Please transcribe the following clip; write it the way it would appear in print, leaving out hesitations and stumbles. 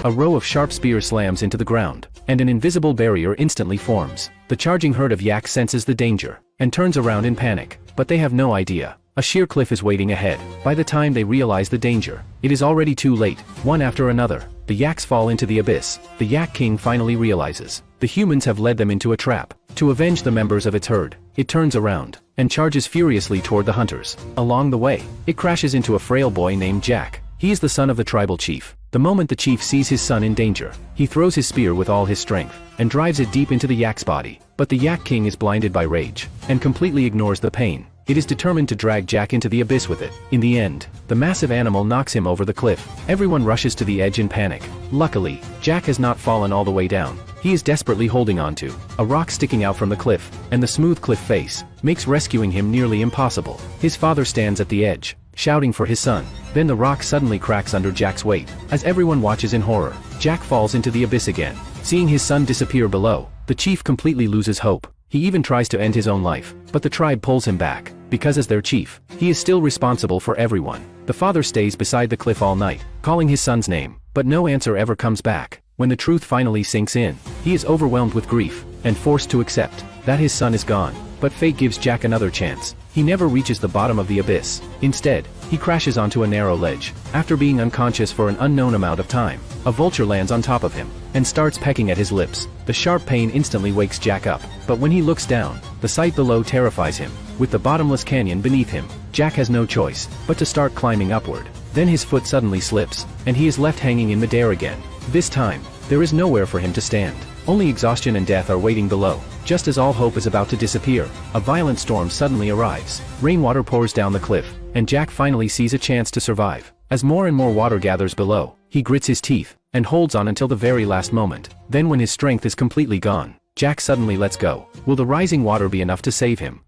A row of sharp spears slams into the ground, and an invisible barrier instantly forms. The charging herd of yaks senses the danger, and turns around in panic, but they have no idea. A sheer cliff is waiting ahead. By the time they realize the danger, it is already too late. One after another, the yaks fall into the abyss. The Yak King finally realizes the humans have led them into a trap. To avenge the members of its herd, it turns around and charges furiously toward the hunters. Along the way, it crashes into a frail boy named Jack. He is the son of the tribal chief. The moment the chief sees his son in danger, he throws his spear with all his strength and drives it deep into the yak's body. But the Yak King is blinded by rage and completely ignores the pain. It is determined to drag Jack into the abyss with it. In the end, the massive animal knocks him over the cliff. Everyone rushes to the edge in panic. Luckily, Jack has not fallen all the way down. He is desperately holding on to a rock sticking out from the cliff, and the smooth cliff face makes rescuing him nearly impossible. His father stands at the edge, shouting for his son. Then the rock suddenly cracks under Jack's weight. As everyone watches in horror, Jack falls into the abyss again. Seeing his son disappear below, the chief completely loses hope. He even tries to end his own life, but the tribe pulls him back, because as their chief, he is still responsible for everyone. The father stays beside the cliff all night, calling his son's name, but no answer ever comes back. When the truth finally sinks in, he is overwhelmed with grief, and forced to accept that his son is gone. But fate gives Jack another chance. He never reaches the bottom of the abyss. Instead, he crashes onto a narrow ledge. After being unconscious for an unknown amount of time, a vulture lands on top of him, and starts pecking at his lips. The sharp pain instantly wakes Jack up, but when he looks down, the sight below terrifies him. With the bottomless canyon beneath him, Jack has no choice but to start climbing upward. Then his foot suddenly slips, and he is left hanging in midair again. This time, there is nowhere for him to stand. Only exhaustion and death are waiting below. Just as all hope is about to disappear, a violent storm suddenly arrives. Rainwater pours down the cliff, and Jack finally sees a chance to survive. As more and more water gathers below, he grits his teeth and holds on until the very last moment. Then when his strength is completely gone, Jack suddenly lets go. Will the rising water be enough to save him?